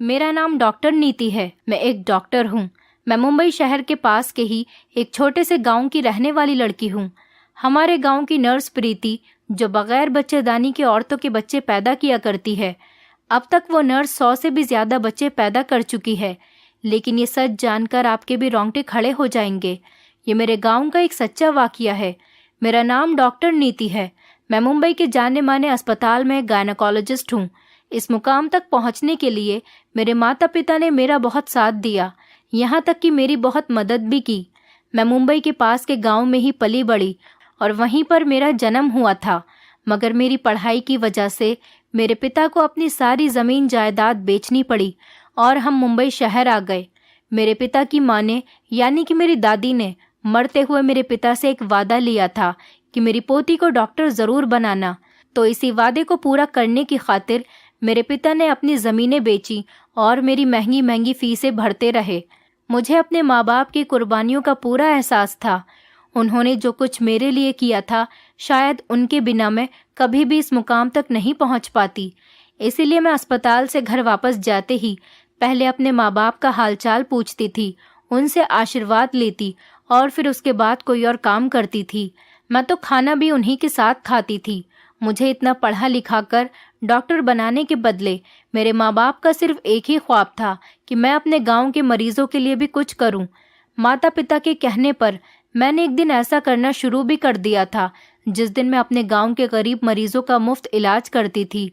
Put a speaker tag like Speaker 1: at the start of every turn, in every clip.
Speaker 1: मेरा नाम डॉक्टर नीति है। मैं एक डॉक्टर हूँ। मैं मुंबई शहर के पास के ही एक छोटे से गांव की रहने वाली लड़की हूँ। हमारे गांव की नर्स प्रीति, जो बगैर बच्चेदानी के औरतों के बच्चे पैदा किया करती है, अब तक वो नर्स 100 से भी ज्यादा बच्चे पैदा कर चुकी है। लेकिन ये सच जानकर आपके भी रोंगटे खड़े हो जाएंगे। ये मेरे गाँव का एक सच्चा वाकया है। मेरा नाम डॉक्टर नीति है। मैं मुंबई के जाने माने अस्पताल में गायनेकोलॉजिस्ट हूँ। इस मुकाम तक पहुँचने के लिए मेरे माता पिता ने मेरा बहुत साथ दिया, यहाँ तक कि मेरी बहुत मदद भी की। मैं मुंबई के पास के गांव में ही पली बड़ी और वहीं पर मेरा जन्म हुआ था। मगर मेरी पढ़ाई की वजह से मेरे पिता को अपनी सारी ज़मीन जायदाद बेचनी पड़ी और हम मुंबई शहर आ गए। मेरे पिता की माँ ने, यानी कि मेरी दादी ने, मरते हुए मेरे पिता से एक वादा लिया था कि मेरी पोती को डॉक्टर ज़रूर बनाना। तो इसी वादे को पूरा करने की खातिर मेरे पिता ने अपनी ज़मीनें बेची और मेरी महंगी महंगी फीसें भरते रहे। मुझे अपने माँ बाप की कुर्बानियों का पूरा एहसास था। उन्होंने जो कुछ मेरे लिए किया था, शायद उनके बिना मैं कभी भी इस मुकाम तक नहीं पहुँच पाती। इसीलिए मैं अस्पताल से घर वापस जाते ही पहले अपने माँ बाप का हालचाल पूछती थी, उनसे आशीर्वाद लेती और फिर उसके बाद कोई और काम करती थी। मैं तो खाना भी उन्हीं के साथ खाती थी। मुझे इतना पढ़ा लिखा कर डॉक्टर बनाने के बदले मेरे माँ बाप का सिर्फ एक ही ख्वाब था कि मैं अपने गांव के मरीजों के लिए भी कुछ करूं। माता पिता के कहने पर मैंने एक दिन ऐसा करना शुरू भी कर दिया था, जिस दिन मैं अपने गांव के गरीब मरीजों का मुफ्त इलाज करती थी।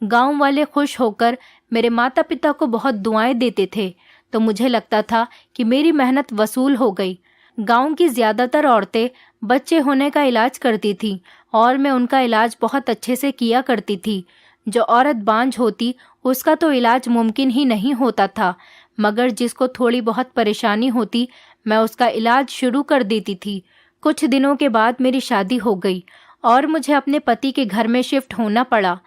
Speaker 1: गांव वाले खुश होकर मेरे माता पिता को बहुत दुआएं देते थे, तो मुझे लगता था कि मेरी मेहनत वसूल हो गई। गांव की ज़्यादातर औरतें बच्चे होने का इलाज करती थीं और मैं उनका इलाज बहुत अच्छे से किया करती थी। जो औरत बांझ होती उसका तो इलाज मुमकिन ही नहीं होता था, मगर जिसको थोड़ी बहुत परेशानी होती मैं उसका इलाज शुरू कर देती थी। कुछ दिनों के बाद मेरी शादी हो गई और मुझे अपने पति के घर में शिफ्ट होना पड़ा।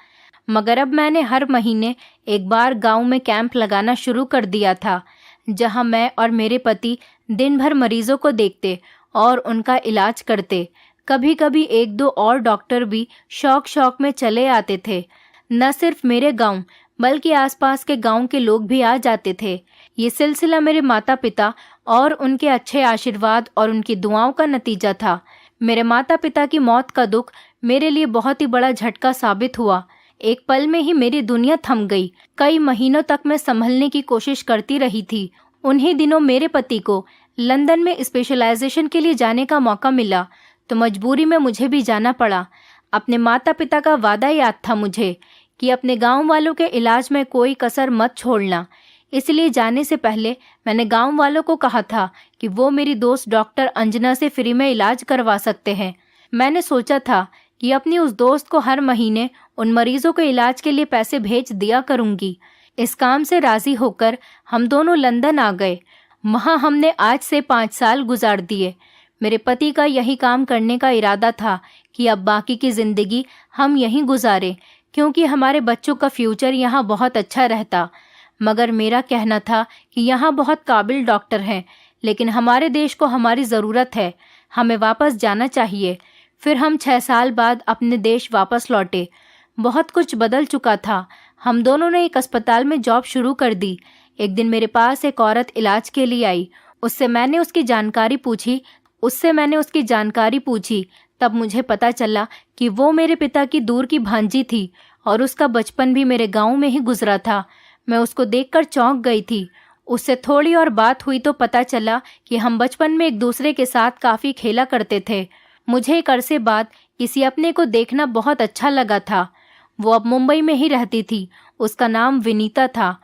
Speaker 1: मगर अब मैंने हर महीने एक बार गांव में कैंप लगाना शुरू कर दिया था, जहां मैं और मेरे पति दिन भर मरीजों को देखते और उनका इलाज करते। कभी कभी एक दो और डॉक्टर भी शौक शौक में चले आते थे। न सिर्फ मेरे गांव बल्कि आसपास के गांव के लोग भी आ जाते थे। ये सिलसिला मेरे माता पिता और उनके अच्छे आशीर्वाद और उनकी दुआओं का नतीजा था। मेरे माता पिता की मौत का दुख मेरे लिए बहुत ही बड़ा झटका साबित हुआ। एक पल में ही मेरी दुनिया थम गई। कई महीनों तक मैं संभलने की कोशिश करती रही थी। उन्हीं दिनों मेरे पति को लंदन में स्पेशलाइजेशन के लिए जाने का मौका मिला, तो मजबूरी में मुझे भी जाना पड़ा। अपने माता पिता का वादा याद था मुझे कि अपने गांव वालों के इलाज में कोई कसर मत छोड़ना। इसलिए जाने से पहले मैंने गांव वालों को कहा था कि वो मेरी दोस्त डॉक्टर अंजना से फ्री में इलाज करवा सकते हैं। मैंने सोचा था कि अपनी उस दोस्त को हर महीने उन मरीजों के इलाज के लिए पैसे भेज दिया करूंगी। इस काम से राजी होकर हम दोनों लंदन आ गए। वहाँ हमने आज से 5 साल गुजार दिए। मेरे पति का यही काम करने का इरादा था कि अब बाकी की जिंदगी हम यहीं गुजारें, क्योंकि हमारे बच्चों का फ्यूचर यहाँ बहुत अच्छा रहता। मगर मेरा कहना था कि यहाँ बहुत काबिल डॉक्टर हैं, लेकिन हमारे देश को हमारी ज़रूरत है, हमें वापस जाना चाहिए। फिर हम 6 साल बाद अपने देश वापस लौटे। बहुत कुछ बदल चुका था। हम दोनों ने एक अस्पताल में जॉब शुरू कर दी। एक दिन मेरे पास एक औरत इलाज के लिए आई। उससे मैंने उसकी जानकारी पूछी। तब मुझे पता चला कि वो मेरे पिता की दूर की भांजी थी और उसका बचपन भी मेरे गांव में ही गुजरा था। मैं उसको देखकर चौंक गई थी। उससे थोड़ी और बात हुई तो पता चला कि हम बचपन में एक दूसरे के साथ काफ़ी खेला करते थे। मुझे एक अरसे बाद किसी अपने को देखना बहुत अच्छा लगा था। वो अब मुंबई में ही रहती थी। उसका नाम विनीता था।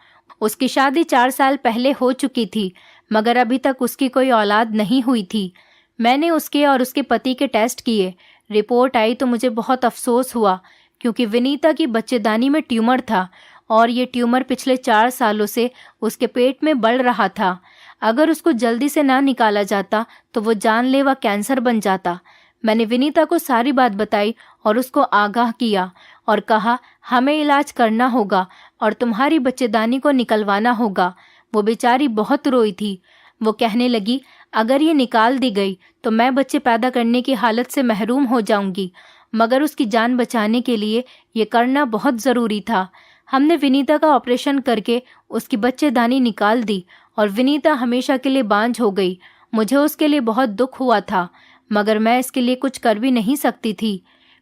Speaker 1: उसकी शादी 4 साल पहले हो चुकी थी, मगर अभी तक उसकी कोई औलाद नहीं हुई थी। मैंने उसके और उसके पति के टेस्ट किए। रिपोर्ट आई तो मुझे बहुत अफसोस हुआ, क्योंकि विनीता की बच्चेदानी में ट्यूमर था और ये ट्यूमर पिछले 4 सालों से उसके पेट में बढ़ रहा था। अगर उसको जल्दी से ना निकाला जाता तो वो जानलेवा कैंसर बन जाता। मैंने विनीता को सारी बात बताई और उसको आगाह किया और कहा, हमें इलाज करना होगा और तुम्हारी बच्चेदानी को निकलवाना होगा। वो बेचारी बहुत रोई थी। वो कहने लगी, अगर ये निकाल दी गई तो मैं बच्चे पैदा करने की हालत से महरूम हो जाऊंगी, मगर उसकी जान बचाने के लिए ये करना बहुत ज़रूरी था। हमने विनीता का ऑपरेशन करके उसकी बच्चेदानी निकाल दी और विनीता हमेशा के लिए बांझ हो गई। मुझे उसके लिए बहुत दुख हुआ था, मगर मैं इसके लिए कुछ कर भी नहीं सकती थी।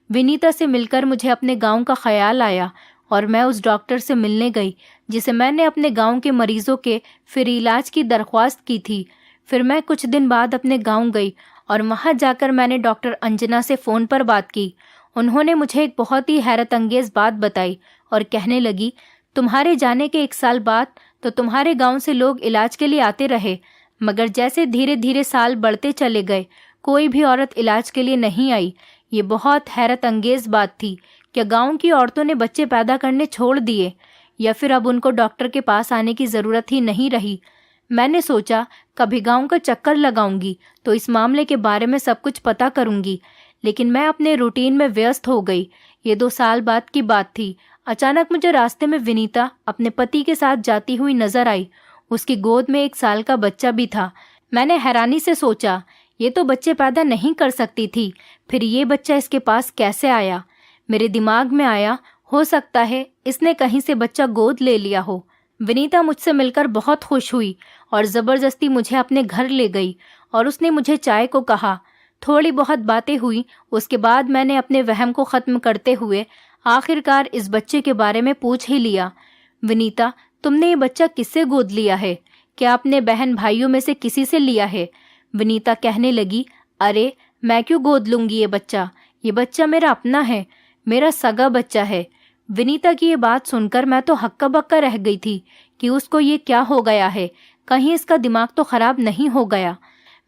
Speaker 1: विनीता से मिलकर मुझे अपने गांव का ख्याल आया और मैं उस डॉक्टर से मिलने गई जिसे मैंने अपने गांव के मरीजों के फ्री इलाज की दरख्वास्त की थी। फिर मैं कुछ दिन बाद अपने गांव गई और वहां जाकर मैंने डॉक्टर अंजना से फ़ोन पर बात की। उन्होंने मुझे एक बहुत ही हैरत अंगेज़ बात बताई और कहने लगी, तुम्हारे जाने के 1 साल बाद तो तुम्हारे गांव से लोग इलाज के लिए आते रहे, मगर जैसे धीरे धीरे साल बढ़ते चले गए कोई भी औरत इलाज के लिए नहीं आई। ये बहुत हैरत अंगेज़ बात थी। क्या गांव की औरतों ने बच्चे पैदा करने छोड़ दिए या फिर अब उनको डॉक्टर के पास आने की ज़रूरत ही नहीं रही? मैंने सोचा कभी गांव का चक्कर लगाऊंगी तो इस मामले के बारे में सब कुछ पता करूंगी, लेकिन मैं अपने रूटीन में व्यस्त हो गई। ये 2 साल बाद की बात थी। अचानक मुझे रास्ते में विनीता अपने पति के साथ जाती हुई नजर आई। उसकी गोद में 1 साल का बच्चा भी था। मैंने हैरानी से सोचा, ये तो बच्चे पैदा नहीं कर सकती थी, फिर ये बच्चा इसके पास कैसे आया? मेरे दिमाग में आया, हो सकता है इसने कहीं से बच्चा गोद ले लिया हो। विनीता मुझसे मिलकर बहुत खुश हुई और ज़बरदस्ती मुझे अपने घर ले गई और उसने मुझे चाय को कहा। थोड़ी बहुत बातें हुई। उसके बाद मैंने अपने वहम को ख़त्म करते हुए आखिरकार इस बच्चे के बारे में पूछ ही लिया। विनीता, तुमने ये बच्चा किससे गोद लिया है? क्या अपने बहन भाइयों में से किसी से लिया है? विनीता कहने लगी, अरे मैं क्यों गोद लूंगी ये बच्चा मेरा अपना है, मेरा सगा बच्चा है। विनीता की ये बात सुनकर मैं तो हक्का बक्का रह गई थी कि उसको ये क्या हो गया है, कहीं इसका दिमाग तो खराब नहीं हो गया।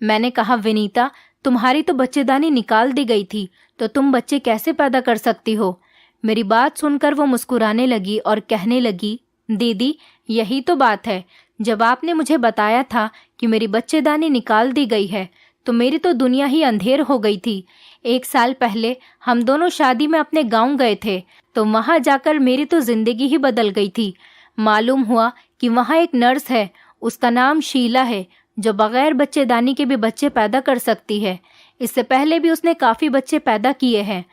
Speaker 1: मैंने कहा, विनीता, तुम्हारी तो बच्चेदानी निकाल दी गई थी, तो तुम बच्चे कैसे पैदा कर सकती हो? मेरी बात सुनकर वो मुस्कुराने लगी और कहने लगी, दीदी यही तो बात है। जब आपने मुझे बताया था कि मेरी बच्चेदानी निकाल दी गई है तो मेरी तो दुनिया ही अंधेर हो गई थी। 1 साल पहले हम दोनों शादी में अपने गांव गए थे, तो वहां जाकर मेरी तो जिंदगी ही बदल गई थी। मालूम हुआ कि वहां एक नर्स है, उसका नाम शीला है, जो बगैर बच्चेदानी के भी बच्चे पैदा कर सकती है। इससे पहले भी उसने काफ़ी बच्चे पैदा किए हैं।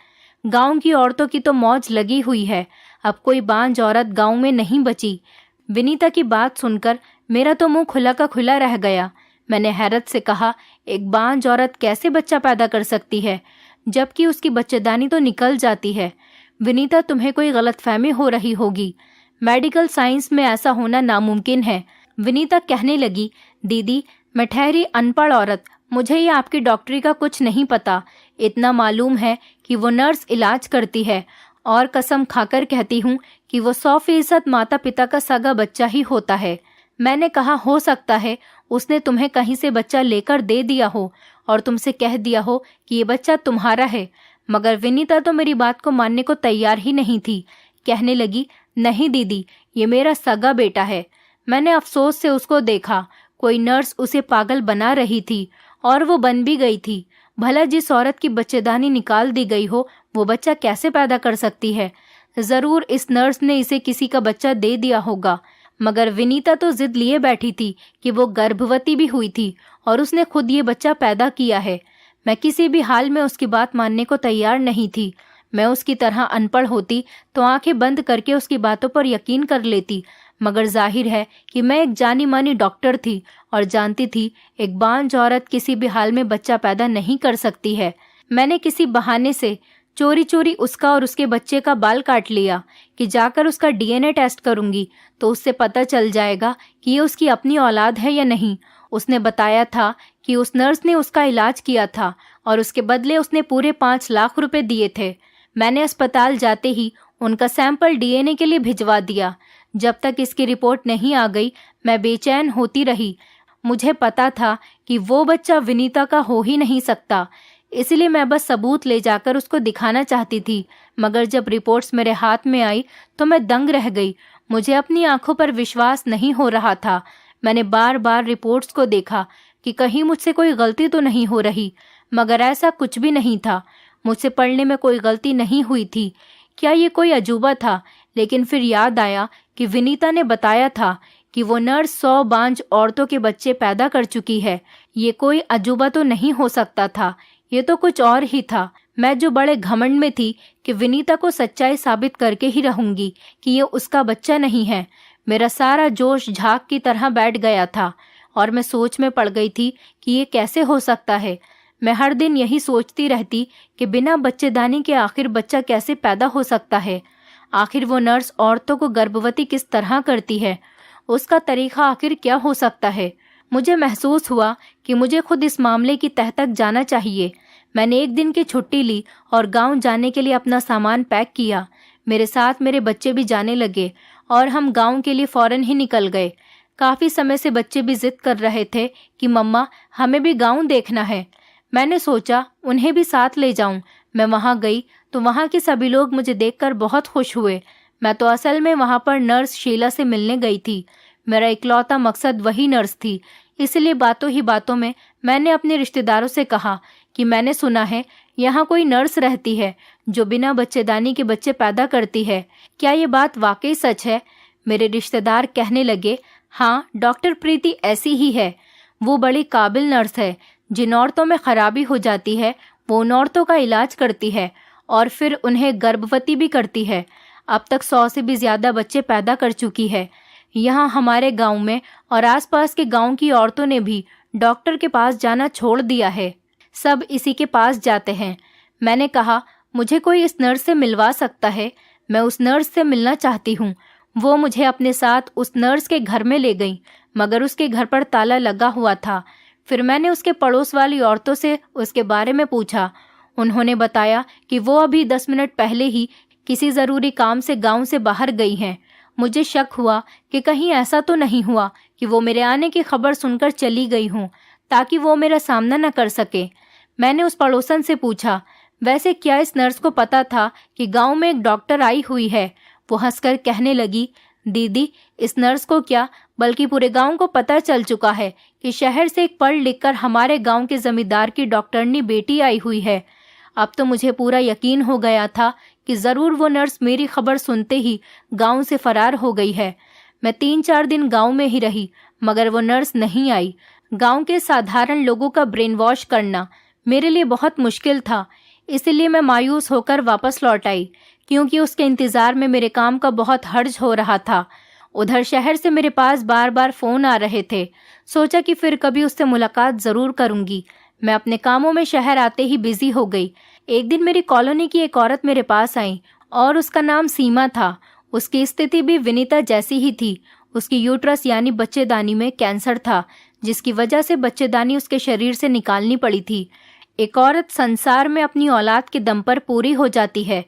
Speaker 1: गांव की औरतों की तो मौज लगी हुई है, अब कोई बांझ औरत गांव में नहीं बची। विनीता की बात सुनकर मेरा तो मुंह खुला का खुला रह गया। मैंने हैरत से कहा, एक बांझ औरत कैसे बच्चा पैदा कर सकती है, जबकि उसकी बच्चेदानी तो निकल जाती है? विनीता, तुम्हें कोई गलतफहमी हो रही होगी, मेडिकल साइंस में ऐसा होना नामुमकिन है। विनीता कहने लगी, दीदी मैं ठहरी अनपढ़ औरत, मुझे ये आपकी डॉक्टरी का कुछ नहीं पता। इतना मालूम है कि वो नर्स इलाज करती है और कसम खाकर कहती हूँ कि वो 100% माता पिता का सगा बच्चा ही होता है। मैंने कहा, हो सकता है उसने तुम्हें कहीं से बच्चा लेकर दे दिया हो और तुमसे कह दिया हो कि ये बच्चा तुम्हारा है, मगर विनीता तो मेरी बात को मानने को तैयार ही नहीं थी। कहने लगी, नहीं दीदी, ये मेरा सगा बेटा है। मैंने अफसोस से उसको देखा। कोई नर्स उसे पागल बना रही थी और वो बन भी गई थी। भला जिस औरत की बच्चेदानी निकाल दी गई हो वो बच्चा कैसे पैदा कर सकती है? ज़रूर इस नर्स ने इसे किसी का बच्चा दे दिया होगा। मगर विनीता तो जिद लिए बैठी थी कि वो गर्भवती भी हुई थी और उसने खुद ये बच्चा पैदा किया है। मैं किसी भी हाल में उसकी बात मानने को तैयार नहीं थी। मैं उसकी तरह अनपढ़ होती तो आंखें बंद करके उसकी बातों पर यकीन कर लेती, मगर जाहिर है कि मैं एक जानी मानी डॉक्टर थी और जानती थी एक बांझ औरत किसी भी हाल में बच्चा पैदा नहीं कर सकती है। मैंने किसी बहाने से चोरी चोरी उसका और उसके बच्चे का बाल काट लिया कि जाकर उसका डीएनए टेस्ट करूंगी तो उससे पता चल जाएगा कि ये उसकी अपनी औलाद है या नहीं। उसने बताया था कि उस नर्स ने उसका इलाज किया था और उसके बदले उसने पूरे 5 लाख रुपए दिए थे। मैंने अस्पताल जाते ही उनका सैंपल डीएनए के लिए भिजवा दिया। जब तक इसकी रिपोर्ट नहीं आ गई मैं बेचैन होती रही। मुझे पता था कि वो बच्चा विनीता का हो ही नहीं सकता, इसलिए मैं बस सबूत ले जाकर उसको दिखाना चाहती थी। मगर जब रिपोर्ट्स मेरे हाथ में आई तो मैं दंग रह गई। मुझे अपनी आंखों पर विश्वास नहीं हो रहा था। मैंने बार बार रिपोर्ट्स को देखा कि कहीं मुझसे कोई गलती तो नहीं हो रही, मगर ऐसा कुछ भी नहीं था। मुझसे पढ़ने में कोई गलती नहीं हुई थी। क्या ये कोई अजूबा था? लेकिन फिर याद आया कि विनीता ने बताया था कि वो नर्स 100 बांझ औरतों के बच्चे पैदा कर चुकी है। ये कोई अजूबा तो नहीं हो सकता था, ये तो कुछ और ही था। मैं जो बड़े घमंड में थी कि विनीता को सच्चाई साबित करके ही रहूंगी कि ये उसका बच्चा नहीं है, मेरा सारा जोश झाग की तरह बैठ गया था और मैं सोच में पड़ गई थी कि ये कैसे हो सकता है। मैं हर दिन यही सोचती रहती कि बिना बच्चेदानी के आखिर बच्चा कैसे पैदा हो सकता है। आखिर वो नर्स औरतों को गर्भवती किस तरह करती है, उसका तरीका आखिर क्या हो सकता है। मुझे महसूस हुआ कि मुझे खुद इस मामले की तह तक जाना चाहिए। मैंने एक दिन की छुट्टी ली और गांव जाने के लिए अपना सामान पैक किया। मेरे साथ मेरे बच्चे भी जाने लगे और हम गांव के लिए फौरन ही निकल गए। काफ़ी समय से बच्चे भी जिद कर रहे थे कि मम्मा हमें भी गांव देखना है। मैंने सोचा उन्हें भी साथ ले जाऊं। मैं वहां गई तो वहां के सभी लोग मुझे देखकर बहुत खुश हुए। मैं तो असल में वहां पर नर्स शीला से मिलने गई थी। मेरा इकलौता मकसद वही नर्स थी। इसलिए बातों ही बातों में मैंने अपने रिश्तेदारों से कहा कि मैंने सुना है यहाँ कोई नर्स रहती है जो बिना बच्चेदानी के बच्चे पैदा करती है। क्या ये बात वाकई सच है? मेरे रिश्तेदार कहने लगे, हाँ, डॉक्टर प्रीति ऐसी ही है। वो बड़ी काबिल नर्स है। जिन औरतों में खराबी हो जाती है वो उन औरतों का इलाज करती है और फिर उन्हें गर्भवती भी करती है। अब तक 100 से भी ज्यादा बच्चे पैदा कर चुकी है। यहाँ हमारे गांव में और आसपास के गांव की औरतों ने भी डॉक्टर के पास जाना छोड़ दिया है। सब इसी के पास जाते हैं। मैंने कहा, मुझे कोई इस नर्स से मिलवा सकता है? मैं उस नर्स से मिलना चाहती हूँ। वो मुझे अपने साथ उस नर्स के घर में ले गई, मगर उसके घर पर ताला लगा हुआ था। फिर मैंने उसके पड़ोस वाली औरतों से उसके बारे में पूछा। उन्होंने बताया कि वो अभी 10 मिनट पहले ही किसी ज़रूरी काम से गांव से बाहर गई हैं। मुझे शक हुआ कि कहीं ऐसा तो नहीं हुआ कि वो मेरे आने की खबर सुनकर चली गई हूँ ताकि वो मेरा सामना न कर सके। मैंने उस पड़ोसन से पूछा, वैसे क्या इस नर्स को पता था कि गांव में एक डॉक्टर आई हुई है? वो हंसकर कहने लगी, दीदी, इस नर्स को क्या बल्कि पूरे गांव को पता चल चुका है कि शहर से एक पढ़ लिख कर हमारे गांव के जमींदार की डॉक्टरनी बेटी आई हुई है। अब तो मुझे पूरा यकीन हो गया था कि ज़रूर वो नर्स मेरी खबर सुनते ही गांव से फरार हो गई है। मैं 3-4 दिन गांव में ही रही, मगर वो नर्स नहीं आई। गांव के साधारण लोगों का ब्रेन वॉश करना मेरे लिए बहुत मुश्किल था। इसलिए मैं मायूस होकर वापस लौट आई, क्योंकि उसके इंतज़ार में मेरे काम का बहुत हर्ज हो रहा था। उधर शहर से मेरे पास बार बार फ़ोन आ रहे थे। सोचा कि फिर कभी उससे मुलाकात ज़रूर करूँगी। मैं अपने कामों में शहर आते ही बिजी हो गई। एक दिन मेरी कॉलोनी की एक औरत मेरे पास आई और उसका नाम सीमा था। उसकी स्थिति भी विनीता जैसी ही थी। उसकी यूट्रस यानी बच्चेदानी में कैंसर था, जिसकी वजह से बच्चेदानी उसके शरीर से निकालनी पड़ी थी। एक औरत संसार में अपनी औलाद के दम पर पूरी हो जाती है।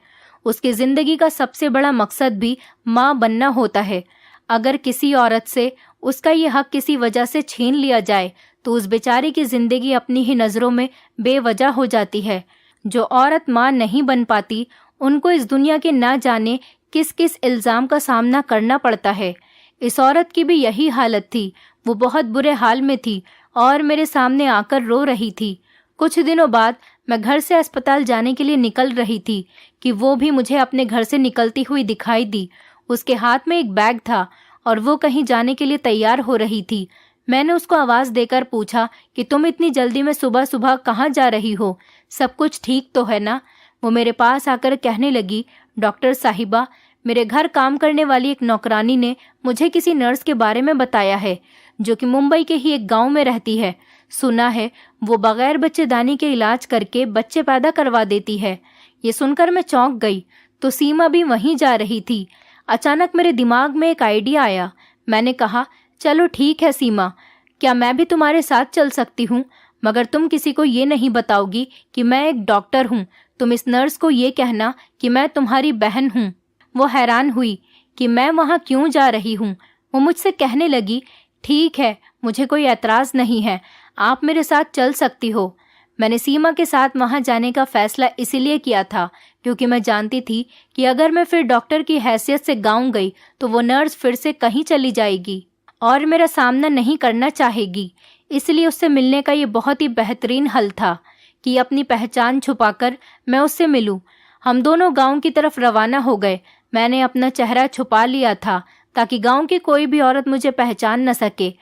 Speaker 1: उसकी जिंदगी का सबसे बड़ा मकसद भी माँ बनना होता है। अगर किसी औरत से उसका ये हक किसी वजह से छीन लिया जाए तो उस बेचारी की जिंदगी अपनी ही नज़रों में बेवजह हो जाती है। जो औरत माँ नहीं बन पाती उनको इस दुनिया के ना जाने किस किस इल्ज़ाम का सामना करना पड़ता है। इस औरत की भी यही हालत थी। वो बहुत बुरे हाल में थी और मेरे सामने आकर रो रही थी। कुछ दिनों बाद मैं घर से अस्पताल जाने के लिए निकल रही थी कि वो भी मुझे अपने घर से निकलती हुई दिखाई दी। उसके हाथ में एक बैग था और वो कहीं जाने के लिए तैयार हो रही थी। मैंने उसको आवाज़ देकर पूछा कि तुम इतनी जल्दी में सुबह सुबह कहाँ जा रही हो? सब कुछ ठीक तो है ना? वो मेरे पास आकर कहने लगी, डॉक्टर साहिबा, मेरे घर काम करने वाली एक नौकरानी ने मुझे किसी नर्स के बारे में बताया है जो कि मुंबई के ही एक गांव में रहती है। सुना है वो बगैर बच्चेदानी के इलाज करके बच्चे पैदा करवा देती है। ये सुनकर मैं चौंक गई। तो सीमा भी वहीं जा रही थी। अचानक मेरे दिमाग में एक आइडिया आया। मैंने कहा, चलो ठीक है सीमा, क्या मैं भी तुम्हारे साथ चल सकती हूँ? मगर तुम किसी को ये नहीं बताओगी कि मैं एक डॉक्टर हूँ। तुम इस नर्स को ये कहना कि मैं तुम्हारी बहन हूँ। वो हैरान हुई कि मैं वहाँ क्यों जा रही हूँ। वो मुझसे कहने लगी, ठीक है, मुझे कोई एतराज़ नहीं है, आप मेरे साथ चल सकती हो। मैंने सीमा के साथ वहाँ जाने का फैसला इसीलिए किया था क्योंकि मैं जानती थी कि अगर मैं फिर डॉक्टर की हैसियत से गाँव गई तो वो नर्स फिर से कहीं चली जाएगी और मेरा सामना नहीं करना चाहेगी। इसलिए उससे मिलने का ये बहुत ही बेहतरीन हल था कि अपनी पहचान छुपाकर मैं उससे मिलूं। हम दोनों गांव की तरफ रवाना हो गए। मैंने अपना चेहरा छुपा लिया था ताकि गांव की कोई भी औरत मुझे पहचान न सके।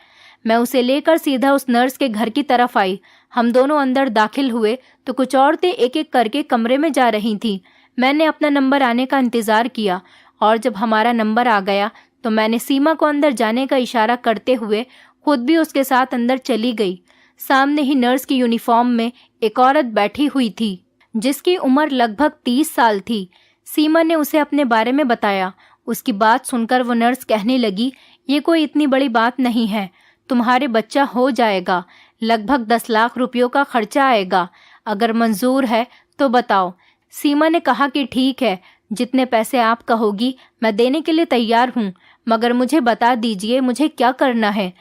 Speaker 1: मैं उसे लेकर सीधा उस नर्स के घर की तरफ आई। हम दोनों अंदर दाखिल हुए तो कुछ औरतें एक एक करके कमरे में जा रही थीं। मैंने अपना नंबर आने का इंतज़ार किया और जब हमारा नंबर आ गया तो मैंने सीमा को अंदर जाने का इशारा करते हुए खुद भी उसके साथ अंदर चली गई। सामने ही नर्स की यूनिफॉर्म में एक औरत बैठी हुई थी जिसकी उम्र लगभग 30 साल थी। सीमा ने उसे अपने बारे में बताया। उसकी बात सुनकर वो नर्स कहने लगी, ये कोई इतनी बड़ी बात नहीं है, तुम्हारे बच्चा हो जाएगा, लगभग 10 लाख रुपयों का खर्चा आएगा, अगर मंजूर है तो बताओ। सीमा ने कहा कि ठीक है, जितने पैसे आप कहोगी मैं देने के लिए तैयार हूँ, मगर मुझे बता दीजिए मुझे क्या करना है।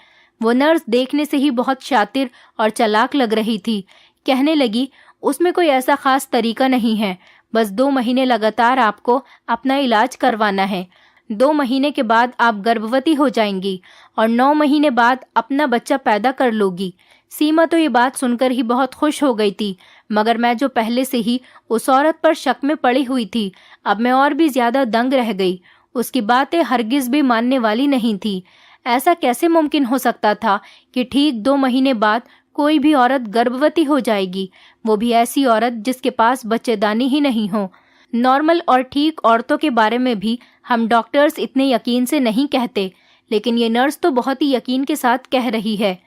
Speaker 1: वो नर्स देखने से ही बहुत शातिर और चालाक लग रही थी। कहने लगी, उसमें कोई ऐसा खास तरीका नहीं है, बस 2 महीने लगातार आपको अपना इलाज करवाना है। 2 महीने के बाद आप गर्भवती हो जाएंगी और 9 महीने बाद अपना बच्चा पैदा कर लोगी। सीमा तो ये बात सुनकर ही बहुत खुश हो गई थी, मगर मैं जो पहले से ही उस औरत पर शक में पड़ी हुई थी, अब मैं और भी ज्यादा दंग रह गई। उसकी बातें हरगिज भी मानने वाली नहीं थी। ऐसा कैसे मुमकिन हो सकता था कि ठीक 2 महीने बाद कोई भी औरत गर्भवती हो जाएगी, वो भी ऐसी औरत जिसके पास बच्चेदानी ही नहीं हो। नॉर्मल और ठीक औरतों के बारे में भी हम डॉक्टर्स इतने यकीन से नहीं कहते, लेकिन ये नर्स तो बहुत ही यकीन के साथ कह रही है।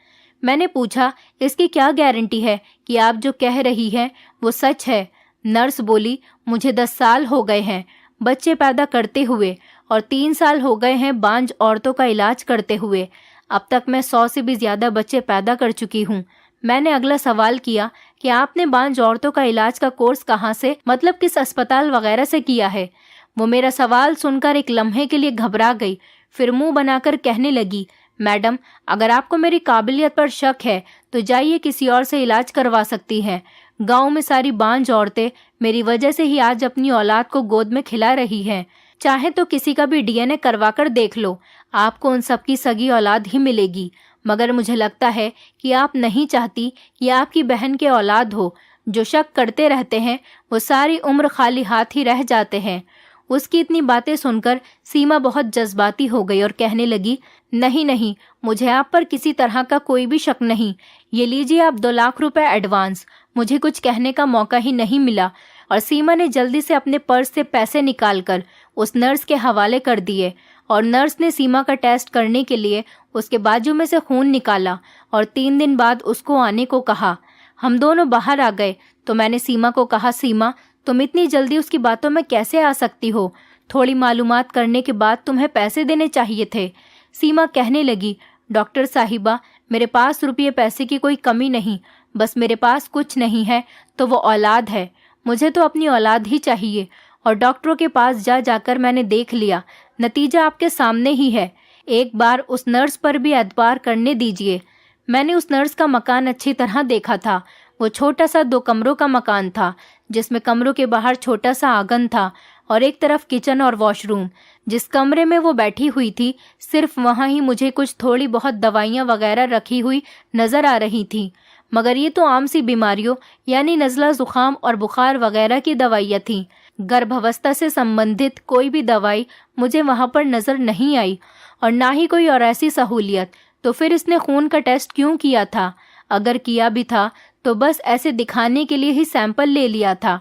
Speaker 1: मैंने पूछा, इसकी क्या गारंटी है कि आप जो कह रही हैं वो सच है? नर्स बोली, मुझे 10 साल हो गए हैं बच्चे पैदा करते हुए और 3 साल हो गए हैं बांझ औरतों का इलाज करते हुए। अब तक मैं 100 से भी ज्यादा बच्चे पैदा कर चुकी हूँ। मैंने अगला सवाल किया कि आपने बांझ औरतों का इलाज का कोर्स कहाँ से, मतलब किस अस्पताल वगैरह से किया है? वो मेरा सवाल सुनकर एक लम्हे के लिए घबरा गई, फिर मुंह बनाकर कहने लगी, मैडम, अगर आपको मेरी काबिलियत पर शक है तो जाइए किसी और से इलाज करवा सकती हैं। गांव में सारी बांझ औरतें मेरी वजह से ही आज अपनी औलाद को गोद में खिला रही हैं। चाहे तो किसी का भी डीएनए करवा कर देख लो, आपको उन सबकी सगी औलाद ही मिलेगी। मगर मुझे लगता है कि आप नहीं चाहती कि आपकी बहन के औलाद हो। जो शक करते रहते हैं वो सारी उम्र खाली हाथ ही रह जाते हैं। उसकी इतनी बातें सुनकर सीमा बहुत जज्बाती हो गई और कहने लगी, नहीं नहीं, मुझे आप पर किसी तरह का कोई भी शक नहीं। ये लीजिए आप 2 लाख रुपए एडवांस। मुझे कुछ कहने का मौका ही नहीं मिला और सीमा ने जल्दी से अपने पर्स से पैसे निकालकर उस नर्स के हवाले कर दिए और नर्स ने सीमा का टेस्ट करने के लिए उसके बाजू में से खून निकाला और 3 दिन बाद उसको आने को कहा। हम दोनों बाहर आ गए तो मैंने सीमा को कहा, सीमा, तुम इतनी जल्दी उसकी बातों में कैसे आ सकती हो? थोड़ी मालूमात करने के बाद तुम्हें पैसे देने चाहिए थे। सीमा कहने लगी, डॉक्टर साहिबा, मेरे पास रुपये पैसे की कोई कमी नहीं, बस मेरे पास कुछ नहीं है तो वो औलाद है। मुझे तो अपनी औलाद ही चाहिए और डॉक्टरों के पास जा जाकर मैंने देख लिया, नतीजा आपके सामने ही है। एक बार उस नर्स पर भी एतबार करने दीजिए। मैंने उस नर्स का मकान अच्छी तरह देखा था। वो छोटा सा 2 कमरों का मकान था जिसमें कमरों के बाहर छोटा सा आंगन था और एक तरफ किचन और वॉशरूम। जिस कमरे में वो बैठी हुई थी सिर्फ वहाँ ही मुझे कुछ थोड़ी बहुत दवाइयाँ वगैरह रखी हुई नजर आ रही थी, मगर ये तो आम सी बीमारियों यानी नज़ला, जुकाम और बुखार वगैरह की दवाइयाँ थीं। गर्भावस्था से संबंधित कोई भी दवाई मुझे वहाँ पर नजर नहीं आई और ना ही कोई और ऐसी सहूलियत। तो फिर इसने खून का टेस्ट क्यों किया था? अगर किया भी था तो बस ऐसे दिखाने के लिए ही सैंपल ले लिया था।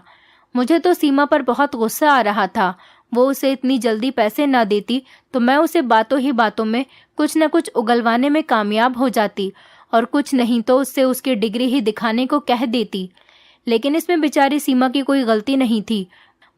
Speaker 1: मुझे तो सीमा पर बहुत गुस्सा आ रहा था। वो उसे इतनी जल्दी पैसे ना देती तो मैं उसे बातों ही बातों में कुछ न कुछ उगलवाने में कामयाब हो जाती और कुछ नहीं तो उससे उसकी डिग्री ही दिखाने को कह देती। लेकिन इसमें बेचारी सीमा की कोई गलती नहीं थी।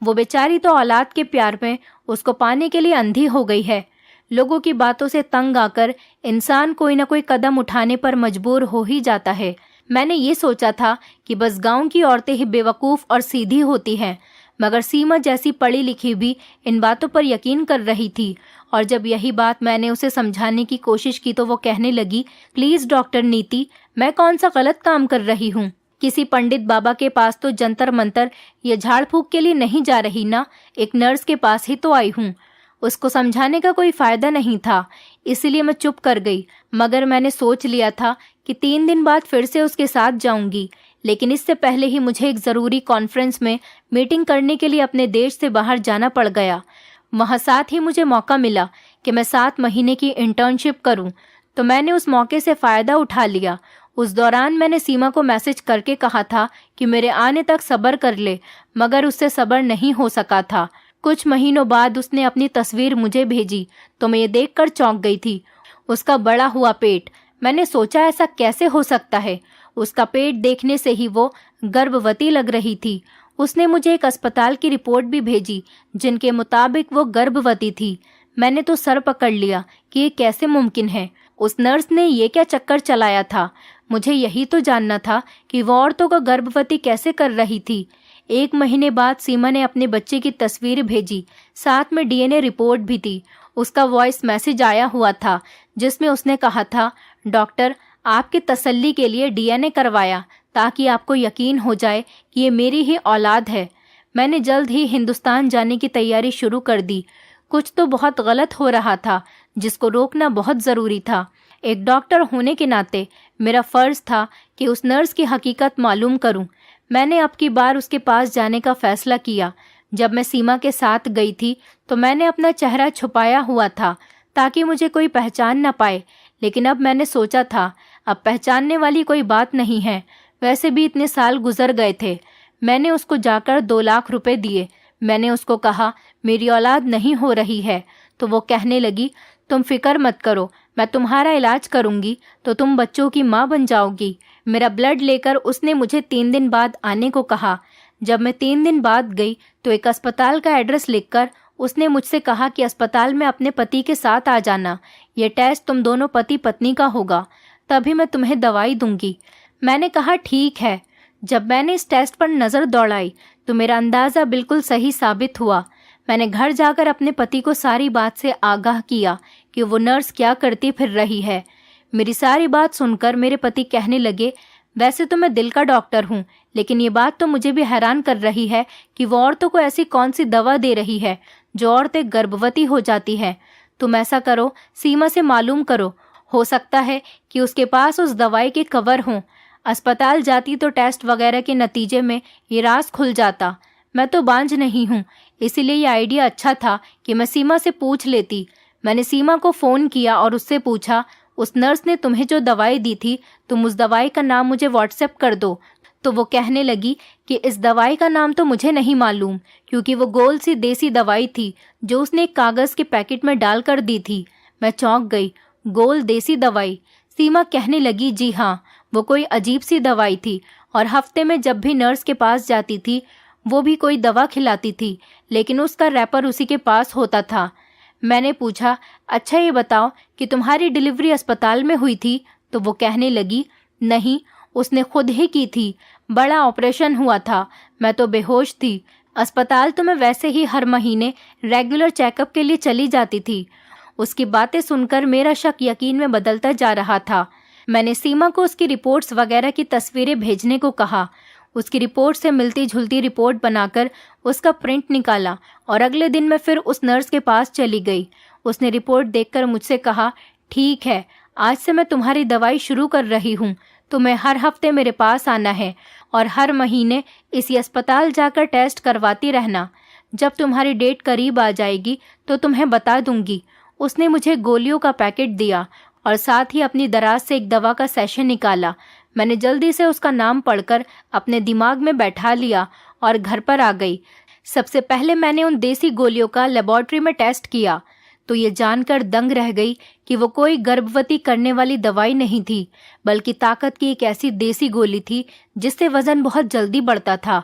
Speaker 1: वो बेचारी तो औलाद के प्यार में उसको पाने के लिए अंधी हो गई है। लोगों की बातों से तंग आकर इंसान कोई ना कोई कदम उठाने पर मजबूर हो ही जाता है। मैंने ये सोचा था कि बस गांव की औरतें ही बेवकूफ़ और सीधी होती हैं, मगर सीमा जैसी पढ़ी लिखी भी इन बातों पर यकीन कर रही थी। और जब यही बात मैंने उसे समझाने की कोशिश की तो वो कहने लगी, प्लीज़ डॉक्टर नीति, मैं कौन सा गलत काम कर रही हूँ? किसी पंडित बाबा के पास तो जंतर मंतर या झाड़ फूक के लिए नहीं जा रही ना, एक नर्स के पास ही तो आई हूँ। उसको समझाने का कोई फायदा नहीं था, इसलिए मैं चुप कर गई। मगर मैंने सोच लिया था कि 3 दिन बाद फिर से उसके साथ जाऊंगी, लेकिन इससे पहले ही मुझे एक ज़रूरी कॉन्फ्रेंस में मीटिंग करने के लिए अपने देश से बाहर जाना पड़ गया। वहाँ साथ ही मुझे मौका मिला कि मैं 7 महीने की इंटर्नशिप करूं। तो मैंने उस मौके से फ़ायदा उठा लिया। उस दौरान मैंने सीमा को मैसेज करके कहा था कि मेरे आने तक सब्र कर ले, मगर उससे सब्र नहीं हो सका था। कुछ महीनों बाद उसने अपनी तस्वीर मुझे भेजी तो मैं ये देखकर चौंक गई थी। उसका बड़ा हुआ पेट। मैंने सोचा ऐसा कैसे हो सकता है। उसका पेट देखने से ही वो गर्भवती लग रही थी। उसने मुझे एक अस्पताल की रिपोर्ट भी भेजी जिनके मुताबिक वो गर्भवती थी। मैंने तो सर पकड़ लिया कि ये कैसे मुमकिन है। उस नर्स ने ये क्या चक्कर चलाया था। मुझे यही तो जानना था कि वो औरतों को गर्भवती कैसे कर रही थी। 1 महीने बाद सीमा ने अपने बच्चे की तस्वीर भेजी, साथ में डीएनए रिपोर्ट भी थी। उसका वॉइस मैसेज आया हुआ था जिसमें उसने कहा था, डॉक्टर आपकी तसल्ली के लिए डीएनए करवाया ताकि आपको यकीन हो जाए कि ये मेरी ही औलाद है। मैंने जल्द ही हिंदुस्तान जाने की तैयारी शुरू कर दी। कुछ तो बहुत गलत हो रहा था जिसको रोकना बहुत ज़रूरी था। एक डॉक्टर होने के नाते मेरा फ़र्ज़ था कि उस नर्स की हकीकत मालूम करूं। मैंने अब की बार उसके पास जाने का फ़ैसला किया। जब मैं सीमा के साथ गई थी तो मैंने अपना चेहरा छुपाया हुआ था ताकि मुझे कोई पहचान न पाए, लेकिन अब मैंने सोचा था अब पहचानने वाली कोई बात नहीं है। वैसे भी इतने साल गुजर गए थे। मैंने उसको जाकर 2 लाख रुपए दिए। मैंने उसको कहा मेरी औलाद नहीं हो रही है, तो वो कहने लगी तुम फिक्र मत करो, मैं तुम्हारा इलाज करूंगी तो तुम बच्चों की माँ बन जाओगी। मेरा ब्लड लेकर उसने मुझे 3 दिन बाद आने को कहा। जब मैं 3 दिन बाद गई तो एक अस्पताल का एड्रेस लिखकर उसने मुझसे कहा कि अस्पताल में अपने पति के साथ आ जाना। ये टेस्ट तुम दोनों पति पत्नी का होगा, तभी मैं तुम्हें दवाई दूंगी। मैंने कहा ठीक है। जब मैंने इस टेस्ट पर नज़र दौड़ाई तो मेरा अंदाज़ा बिल्कुल सही साबित हुआ। मैंने घर जाकर अपने पति को सारी बात से आगाह किया कि वो नर्स क्या करती फिर रही है। मेरी सारी बात सुनकर मेरे पति कहने लगे, वैसे तो मैं दिल का डॉक्टर हूँ, लेकिन ये बात तो मुझे भी हैरान कर रही है कि वो औरतों को ऐसी कौन सी दवा दे रही है जो औरतें गर्भवती हो जाती है। तुम ऐसा करो, सीमा से मालूम करो, हो सकता है कि उसके पास उस दवाई के कवर हों। अस्पताल जाती तो टेस्ट वगैरह के नतीजे में ये राज खुल जाता। मैं तो बांझ नहीं हूँ, इसीलिए ये आइडिया अच्छा था कि मैं सीमा से पूछ लेती। मैंने सीमा को फ़ोन किया और उससे पूछा, उस नर्स ने तुम्हें जो दवाई दी थी, तुम उस दवाई का नाम मुझे व्हाट्सएप कर दो। तो वो कहने लगी कि इस दवाई का नाम तो मुझे नहीं मालूम, क्योंकि वो गोल सी देसी दवाई थी जो उसने एक कागज़ के पैकेट में डाल कर दी थी। मैं चौंक गई। गोल देसी दवाई? सीमा कहने लगी, जी हाँ, वो कोई अजीब सी दवाई थी और हफ्ते में जब भी नर्स के पास जाती थी वो भी कोई दवा खिलाती थी, लेकिन उसका रैपर उसी के पास होता था। मैंने पूछा, अच्छा ये बताओ कि तुम्हारी डिलीवरी अस्पताल में हुई थी? तो वो कहने लगी, नहीं, उसने खुद ही की थी। बड़ा ऑपरेशन हुआ था, मैं तो बेहोश थी। अस्पताल तो मैं वैसे ही हर महीने रेगुलर चेकअप के लिए चली जाती थी। उसकी बातें सुनकर मेरा शक यकीन में बदलता जा रहा था। मैंने सीमा को उसकी रिपोर्ट्स वगैरह की तस्वीरें भेजने को कहा। उसकी रिपोर्ट से मिलती जुलती रिपोर्ट बनाकर उसका प्रिंट निकाला और अगले दिन मैं फिर उस नर्स के पास चली गई। उसने रिपोर्ट देखकर मुझसे कहा, ठीक है, आज से मैं तुम्हारी दवाई शुरू कर रही हूँ। तुम्हें हर हफ्ते मेरे पास आना है और हर महीने इसी अस्पताल जाकर टेस्ट करवाती रहना। जब तुम्हारी डेट करीब आ जाएगी तो तुम्हें बता दूंगी। उसने मुझे गोलियों का पैकेट दिया और साथ ही अपनी दराज से एक दवा का सेशन निकाला। मैंने जल्दी से उसका नाम पढ़कर अपने दिमाग में बैठा लिया और घर पर आ गई। सबसे पहले मैंने उन देसी गोलियों का लेबॉर्ट्री में टेस्ट किया तो ये जानकर दंग रह गई कि वो कोई गर्भवती करने वाली दवाई नहीं थी, बल्कि ताकत की एक ऐसी देसी गोली थी जिससे वजन बहुत जल्दी बढ़ता था।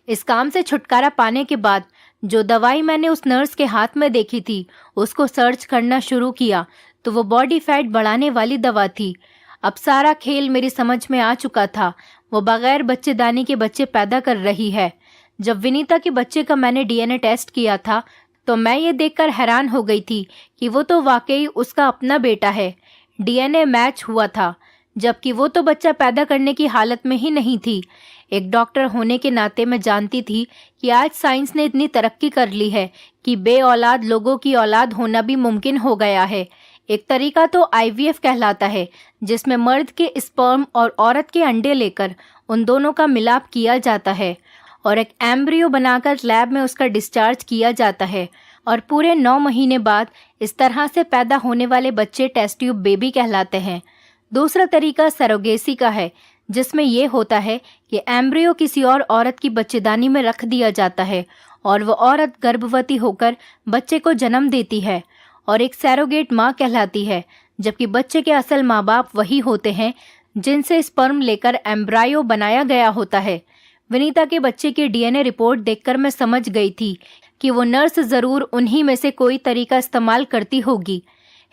Speaker 1: इस काम से छुटकारा पाने के बाद जो दवाई मैंने उस नर्स के हाथ में देखी थी उसको सर्च करना शुरू किया तो वो बॉडी फैट बढ़ाने वाली दवा थी। अब सारा खेल मेरी समझ में आ चुका था। वो बगैर बच्चेदानी के बच्चे पैदा कर रही है। जब विनीता के बच्चे का मैंने डीएनए टेस्ट किया था तो मैं ये देखकर हैरान हो गई थी कि वो तो वाकई उसका अपना बेटा है। डीएनए मैच हुआ था, जबकि वो तो बच्चा पैदा करने की हालत में ही नहीं थी। एक डॉक्टर होने के नाते मैं जानती थी कि आज साइंस ने इतनी तरक्की कर ली है कि बे औलाद लोगों की औलाद होना भी मुमकिन हो गया है। एक तरीका तो आईवीएफ कहलाता है, जिसमें मर्द के स्पर्म और औरत के अंडे लेकर उन दोनों का मिलाप किया जाता है और एक एम्ब्रियो बनाकर लैब में उसका डिस्चार्ज किया जाता है और पूरे 9 महीने बाद इस तरह से पैदा होने वाले बच्चे टेस्ट ट्यूब बेबी कहलाते हैं। दूसरा तरीका सरोगेसी का है, जिसमें ये होता है कि एम्ब्रियो किसी और औरत की बच्चेदानी में रख दिया जाता है और वो औरत गर्भवती होकर बच्चे को जन्म देती है और एक सरोगेट माँ कहलाती है, जबकि बच्चे के असल माँ बाप वही होते हैं जिनसे स्पर्म लेकर एम्ब्रायो बनाया गया होता है। विनीता के बच्चे की डीएनए रिपोर्ट देखकर मैं समझ गई थी कि वो नर्स ज़रूर उन्हीं में से कोई तरीका इस्तेमाल करती होगी।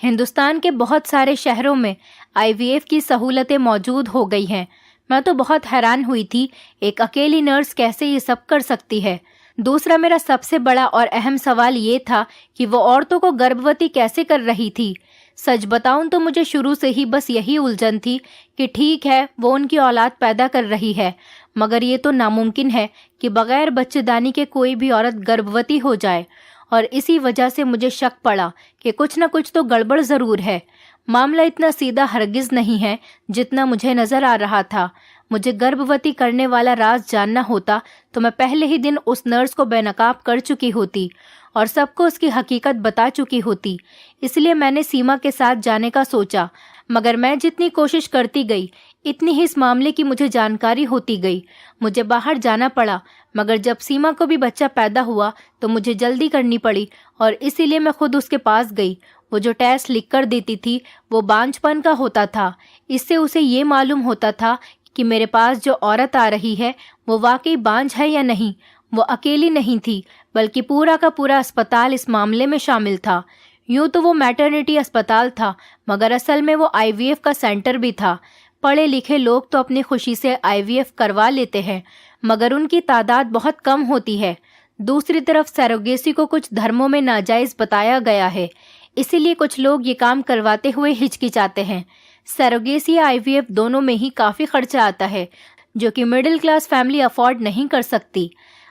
Speaker 1: हिंदुस्तान के बहुत सारे शहरों में आईवीएफ की सहूलतें मौजूद हो गई हैं। मैं तो बहुत हैरान हुई थी, एक अकेली नर्स कैसे ये सब कर सकती है। दूसरा मेरा सबसे बड़ा और अहम सवाल ये था कि वो औरतों को गर्भवती कैसे कर रही थी। सच बताऊं तो मुझे शुरू से ही बस यही उलझन थी कि ठीक है, वो उनकी औलाद पैदा कर रही है, मगर ये तो नामुमकिन है कि बगैर बच्चेदानी के कोई भी औरत गर्भवती हो जाए। और इसी वजह से मुझे शक पड़ा कि कुछ न कुछ तो गड़बड़ ज़रूर है। मामला इतना सीधा हरगिज़ नहीं है जितना मुझे नज़र आ रहा था। मुझे गर्भवती करने वाला राज जानना होता तो मैं पहले ही दिन उस नर्स को बेनकाब कर चुकी होती और सबको उसकी हकीकत बता चुकी होती। इसलिए मैंने सीमा के साथ जाने का सोचा, मगर मैं जितनी कोशिश करती गई इतनी ही इस मामले की मुझे जानकारी होती गई। मुझे बाहर जाना पड़ा, मगर जब सीमा को भी बच्चा पैदा हुआ तो मुझे जल्दी करनी पड़ी और इसीलिए मैं खुद उसके पास गई। वो जो टेस्ट लिख कर देती थी वो बांझपन का होता था। इससे उसे ये मालूम होता था कि मेरे पास जो औरत आ रही है वो वाकई बांझ है या नहीं। वो अकेली नहीं थी, बल्कि पूरा का पूरा अस्पताल इस मामले में शामिल था। यूँ तो वो मैटरनिटी अस्पताल था, मगर असल में वो आईवीएफ का सेंटर भी था। पढ़े लिखे लोग तो अपनी खुशी से आईवीएफ करवा लेते हैं, मगर उनकी तादाद बहुत कम होती है। दूसरी तरफ सरोगेसी को कुछ धर्मों में नाजायज़ बताया गया है, इसीलिए कुछ लोग ये काम करवाते हुए हिचकिचाते हैं। सरोगेसी या आईवीएफ दोनों में ही काफ़ी खर्चा आता है, जो कि मिडिल क्लास फैमिली अफोर्ड नहीं कर सकती।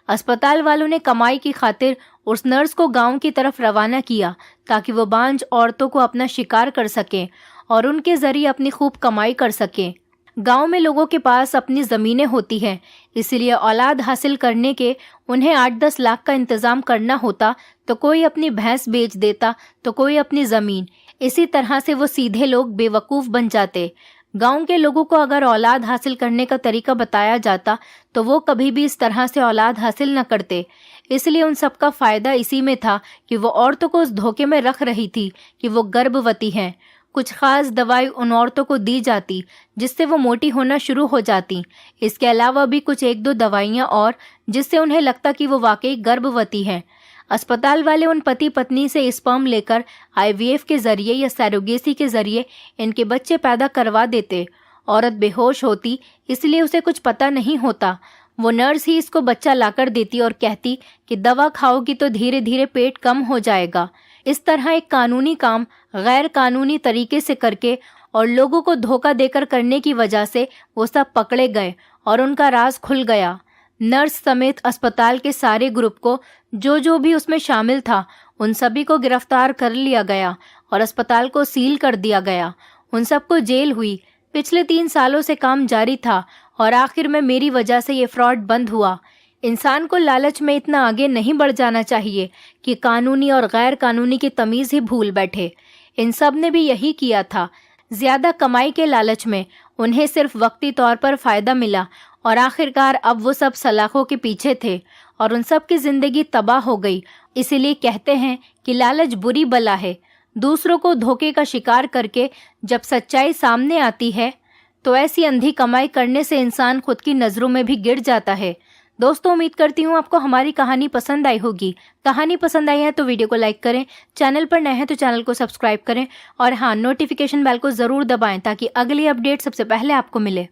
Speaker 1: अस्पताल वालों ने कमाई की खातिर उस नर्स को गांव की तरफ रवाना किया ताकि वो बांझ औरतों को अपना शिकार कर सकें और उनके जरिए अपनी खूब कमाई कर सकें। गांव में लोगों के पास अपनी ज़मीनें होती हैं, इसलिए औलाद हासिल करने के उन्हें 8-10 लाख का इंतज़ाम करना होता। तो कोई अपनी भैंस बेच देता तो कोई अपनी ज़मीन। इसी तरह से वो सीधे लोग बेवकूफ़ बन जाते। गांव के लोगों को अगर औलाद हासिल करने का तरीका बताया जाता तो वो कभी भी इस तरह से औलाद हासिल न करते। इसलिए उन सबका फ़ायदा इसी में था कि वो औरतों को उस धोखे में रख रही थी कि वो गर्भवती हैं। कुछ ख़ास दवाई उन औरतों को दी जाती जिससे वो मोटी होना शुरू हो जाती। इसके अलावा भी कुछ 1-2 दवाइयाँ और जिससे उन्हें लगता कि वो वाकई गर्भवती हैं। अस्पताल वाले उन पति पत्नी से स्पर्म लेकर आईवीएफ के ज़रिए या सरोगेसी के ज़रिए इनके बच्चे पैदा करवा देते। औरत बेहोश होती, इसलिए उसे कुछ पता नहीं होता। वो नर्स ही इसको बच्चा लाकर देती और कहती कि दवा खाओगी तो धीरे धीरे पेट कम हो जाएगा। इस तरह एक कानूनी काम गैर कानूनी तरीके से करके और लोगों को धोखा देकर करने की वजह से वो सब पकड़े गए और उनका राज खुल गया। नर्स समेत अस्पताल के सारे ग्रुप को जो भी उसमें शामिल था उन सभी को गिरफ्तार कर लिया गया और अस्पताल को सील कर दिया गया। उन सबको जेल हुई। पिछले 3 सालों से काम जारी था और आखिर में मेरी वजह से ये फ्रॉड बंद हुआ। इंसान को लालच में इतना आगे नहीं बढ़ जाना चाहिए कि कानूनी और गैर कानूनी की तमीज़ ही भूल बैठे। इन सब ने भी यही किया था। ज़्यादा कमाई के लालच में उन्हें सिर्फ वक्ती तौर पर फ़ायदा मिला और आखिरकार अब वो सब सलाखों के पीछे थे और उन सब की ज़िंदगी तबाह हो गई। इसीलिए कहते हैं कि लालच बुरी बला है। दूसरों को धोखे का शिकार करके जब सच्चाई सामने आती है तो ऐसी अंधी कमाई करने से इंसान खुद की नज़रों में भी गिर जाता है। दोस्तों, उम्मीद करती हूँ आपको हमारी कहानी पसंद आई होगी। कहानी पसंद आई है तो वीडियो को लाइक करें, चैनल पर नए हैं तो चैनल को सब्सक्राइब करें और हाँ, नोटिफिकेशन बेल को ज़रूर दबाएं ताकि अगली अपडेट सबसे पहले आपको मिले।